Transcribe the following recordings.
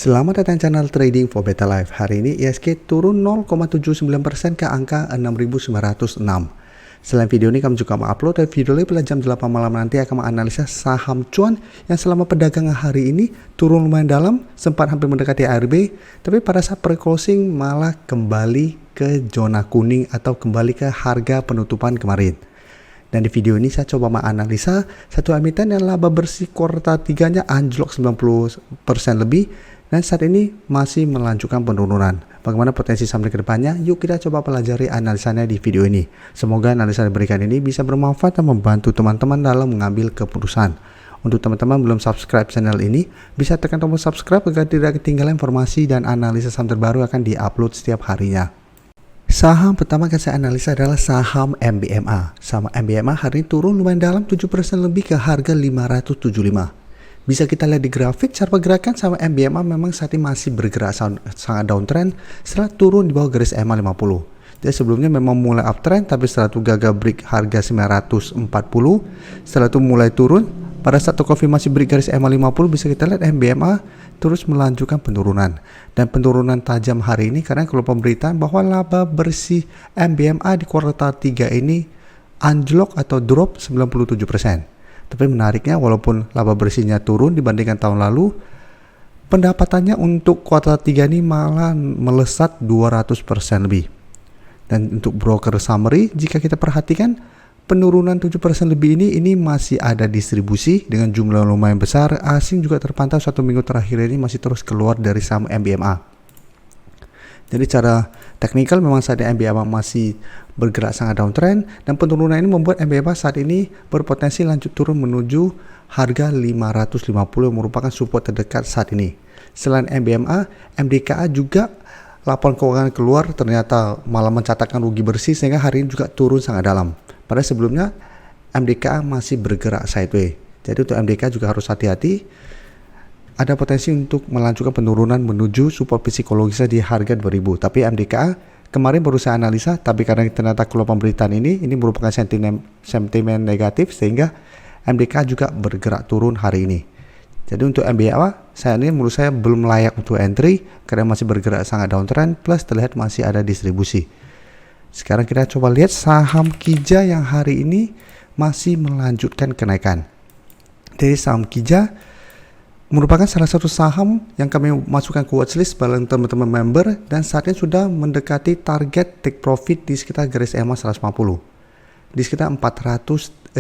Selamat datang channel Trading for Better Life. Hari ini ISG turun 0,79% ke angka 6.906. Selain video ini kami juga mengupload video lain pada jam 8 malam nanti akan menganalisa saham cuan yang selama perdagangan hari ini turun lumayan dalam, sempat hampir mendekati ARB, tapi pada saat pre-closing malah kembali ke zona kuning atau kembali ke harga penutupan kemarin. Dan di video ini saya coba menganalisa satu emiten yang laba bersih kuartal 3-nya anjlok 90% lebih dan saat ini masih melanjutkan penurunan. Bagaimana potensi saham ke depannya? Yuk kita coba pelajari analisanya di video ini. Semoga analisa yang diberikan ini bisa bermanfaat dan membantu teman-teman dalam mengambil keputusan. Untuk teman-teman belum subscribe channel ini, bisa tekan tombol subscribe agar tidak ketinggalan informasi dan analisa saham terbaru akan diupload setiap harinya. Saham pertama yang saya analisa adalah saham MBMA. Saham MBMA hari ini turun lumayan dalam 7% lebih ke harga 575. Bisa kita lihat di grafik, cara pergerakan saham MBMA memang saat ini masih bergerak sangat downtrend setelah turun di bawah garis EMA 50. Jadi sebelumnya memang mulai uptrend, tapi setelah itu gagal break harga 940. Setelah itu mulai turun. Pada saat terkonfirmasi break garis EMA 50, bisa kita lihat MBMA terus melanjutkan penurunan. Dan penurunan tajam hari ini karena kalau pemberitaan bahwa laba bersih MBMA di kuartal 3 ini anjlok atau drop 97%. Tapi menariknya walaupun laba bersihnya turun dibandingkan tahun lalu, pendapatannya untuk kuartal 3 ini malah melesat 200% lebih. Dan untuk broker summary, jika kita perhatikan penurunan 7% lebih ini masih ada distribusi dengan jumlah lumayan besar. Asing juga terpantau 1 minggu terakhir ini masih terus keluar dari saham MBMA. Jadi secara teknikal memang saat ini MBMA masih bergerak sangat downtrend dan penurunan ini membuat MBMA saat ini berpotensi lanjut turun menuju harga 550 yang merupakan support terdekat saat ini. Selain MBMA, MDKA juga laporan keuangan keluar ternyata malah mencatatkan rugi bersih sehingga hari ini juga turun sangat dalam. Padahal sebelumnya MDKA masih bergerak sideways. Jadi untuk MDKA juga harus hati-hati. Ada potensi untuk melanjutkan penurunan menuju support psikologisnya di harga 2000. Tapi MDKA kemarin baru saya analisa, tapi karena ternyata keluar pemberitaan ini merupakan sentimen negatif sehingga MDKA juga bergerak turun hari ini. Jadi untuk MBA menurut saya belum layak untuk entry karena masih bergerak sangat downtrend plus terlihat masih ada distribusi. Sekarang kita coba lihat saham Kija yang hari ini masih melanjutkan kenaikan. Dari saham Kija merupakan salah satu saham yang kami masukkan ke watchlist bareng teman-teman member dan saat ini sudah mendekati target take profit di sekitar garis EMA 150 di sekitar 143.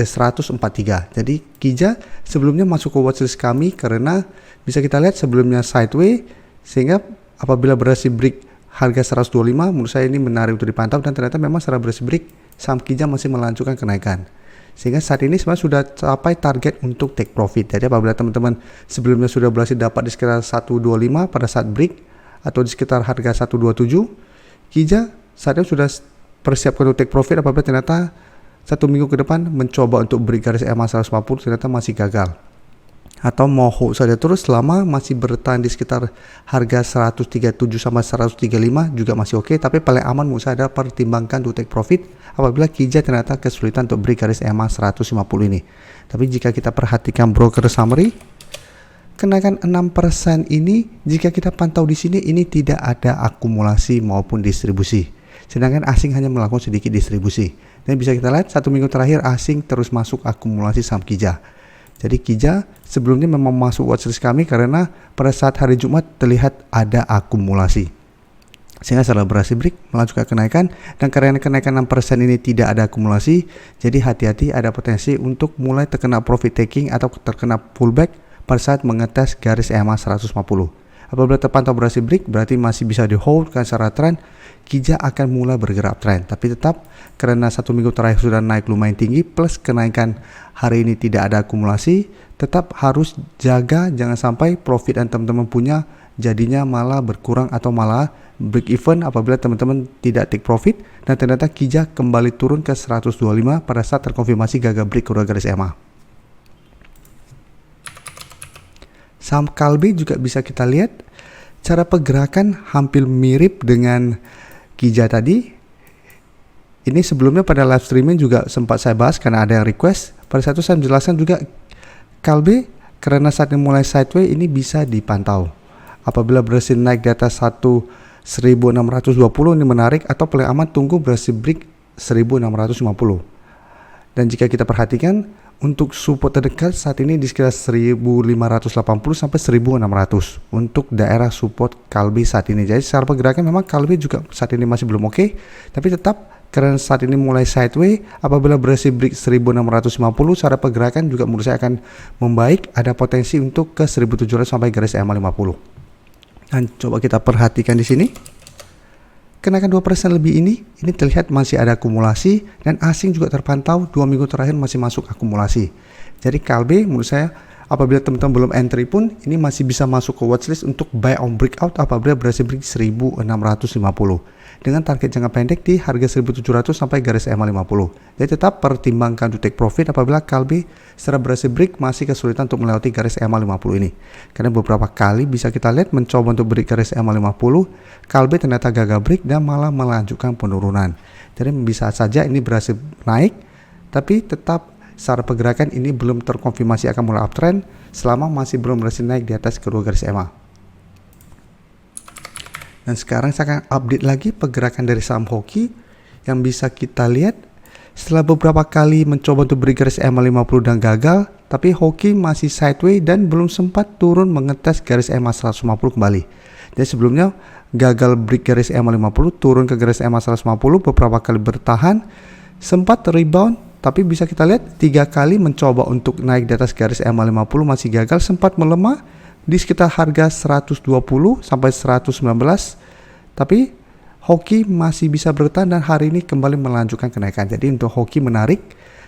Jadi Kija sebelumnya masuk ke watchlist kami karena bisa kita lihat sebelumnya sideways sehingga apabila berhasil break harga 125 menurut saya ini menarik untuk dipantau dan ternyata memang setelah berhasil break saham Kija masih melanjutkan kenaikan. Sehingga saat ini sebenarnya sudah capai target untuk take profit. Jadi apabila teman-teman sebelumnya sudah berhasil dapat di sekitar 125 pada saat break atau di sekitar harga 127, Kija saat ini sudah persiapkan untuk take profit apabila ternyata 1 minggu ke depan mencoba untuk break garis EMA 150 ternyata masih gagal. Atau mau hold saja terus selama masih bertahan di sekitar harga 137 sampai 135 juga masih oke, tapi paling aman menurut saya adalah pertimbangkan untuk take profit apabila Kija ternyata kesulitan untuk break garis EMA 150 ini. Tapi jika kita perhatikan broker summary, kenaikan 6% ini jika kita pantau di sini ini tidak ada akumulasi maupun distribusi. Sedangkan asing hanya melakukan sedikit distribusi. Dan bisa kita lihat 1 minggu terakhir asing terus masuk akumulasi saham Kija. Jadi Kija sebelumnya memang masuk watchlist kami karena pada saat hari Jumat terlihat ada akumulasi. Sehingga setelah berhasil break melanjutkan kenaikan dan karena kenaikan 6% ini tidak ada akumulasi, jadi hati-hati ada potensi untuk mulai terkena profit taking atau terkena pullback pada saat mengetes garis EMA 150. Apabila terpantau berhasil break berarti masih bisa di hold kan secara tren Kija akan mulai bergerak tren. Tapi tetap karena 1 minggu terakhir sudah naik lumayan tinggi plus kenaikan hari ini tidak ada akumulasi, tetap harus jaga jangan sampai profit yang teman-teman punya jadinya malah berkurang atau malah break even apabila teman-teman tidak take profit dan ternyata Kija kembali turun ke 125 pada saat terkonfirmasi gagal break ke garis EMA. Saham Kalbe juga bisa kita lihat cara pergerakan hampir mirip dengan Kija tadi. Ini sebelumnya pada live streaming juga sempat saya bahas karena ada yang request. Pada saat itu saya menjelaskan juga Kalbe karena saat ini mulai sideways ini bisa dipantau. Apabila berhasil naik di atas 1620 ini menarik, atau paling aman tunggu berhasil break 1650. Dan jika kita perhatikan untuk support terdekat saat ini di sekitar 1580 sampai 1600 untuk daerah support Kalbe saat ini. Jadi secara pergerakan memang Kalbe juga saat ini masih belum oke, tapi tetap karena saat ini mulai sideways, apabila berhasil break 1650 secara pergerakan juga menurut saya akan membaik, ada potensi untuk ke 1700 sampai garis EMA 50. Dan coba kita perhatikan di sini. Kenaikan 2% lebih ini terlihat masih ada akumulasi, dan asing juga terpantau 2 minggu terakhir masih masuk akumulasi. Jadi Kalbe menurut saya apabila teman-teman belum entry pun ini masih bisa masuk ke watchlist untuk buy on breakout apabila berhasil break 1650 dengan target jangka pendek di harga 1700 sampai garis EMA 50. Jadi tetap pertimbangkan to take profit apabila Kalbe secara berhasil break masih kesulitan untuk melewati garis EMA 50 ini. Karena beberapa kali bisa kita lihat mencoba untuk break garis EMA 50, Kalbe ternyata gagal break dan malah melanjutkan penurunan. Jadi bisa saja ini berhasil naik, tapi tetap secara pergerakan ini belum terkonfirmasi akan mulai uptrend selama masih belum berhasil naik di atas kedua garis EMA. Dan sekarang saya akan update lagi pergerakan dari saham hoki yang bisa kita lihat setelah beberapa kali mencoba untuk break garis EMA 50 dan gagal, tapi hoki masih sideways dan belum sempat turun mengetes garis EMA 150 kembali. Jadi sebelumnya gagal break garis EMA 50, turun ke garis EMA 150, beberapa kali bertahan, sempat rebound, tapi bisa kita lihat 3 kali mencoba untuk naik di atas garis EMA 50 masih gagal, sempat melemah di sekitar harga 120 sampai 119, tapi hoki masih bisa bertahan dan hari ini kembali melanjutkan kenaikan. Jadi untuk hoki menarik,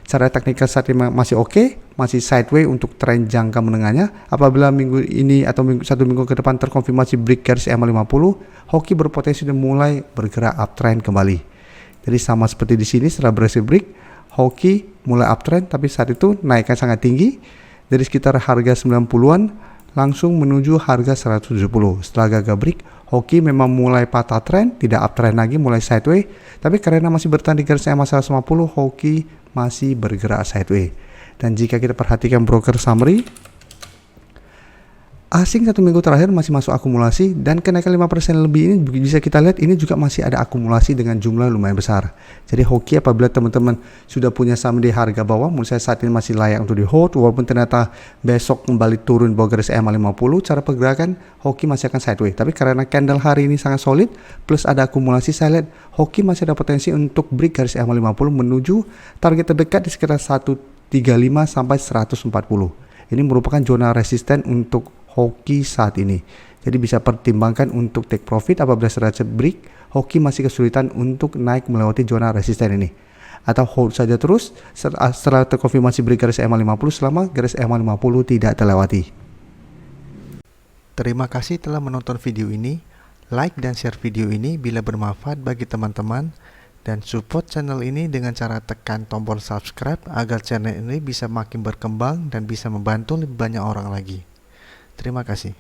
cara teknikal saat ini masih oke, masih sideways untuk tren jangka menengahnya. Apabila minggu ini atau satu minggu ke depan terkonfirmasi break garis EMA 50, hoki berpotensi dan mulai bergerak uptrend kembali. Jadi sama seperti di sini setelah berhasil break, hoki mulai uptrend, tapi saat itu naikkan sangat tinggi dari sekitar harga 90-an langsung menuju harga 170. Setelah gagal break, hoki memang mulai patah tren, tidak uptrend lagi, mulai sideways, tapi karena masih bertahan di garis EMA 150, hoki masih bergerak sideways. Dan jika kita perhatikan broker summary, asing 1 minggu terakhir masih masuk akumulasi, dan kenaikan 5% lebih ini bisa kita lihat ini juga masih ada akumulasi dengan jumlah lumayan besar. Jadi hoki apabila teman-teman sudah punya saham di harga bawah, menurut saya saat ini masih layak untuk di hold, walaupun ternyata besok kembali turun bawah garis EMA 50, cara pergerakan hoki masih akan sideways. Tapi karena candle hari ini sangat solid plus ada akumulasi, saya lihat hoki masih ada potensi untuk break garis EMA 50 menuju target terdekat di sekitar 135 sampai 140. Ini merupakan zona resisten untuk hoki saat ini. Jadi bisa pertimbangkan untuk take profit apabila setelah break, hoki masih kesulitan untuk naik melewati zona resisten ini. Atau hold saja terus setelah terkonfirmasi break garis EMA 50 selama garis EMA 50 tidak terlewati. Terima kasih telah menonton video ini. Like dan share video ini bila bermanfaat bagi teman-teman, dan support channel ini dengan cara tekan tombol subscribe agar channel ini bisa makin berkembang dan bisa membantu lebih banyak orang lagi. Terima kasih.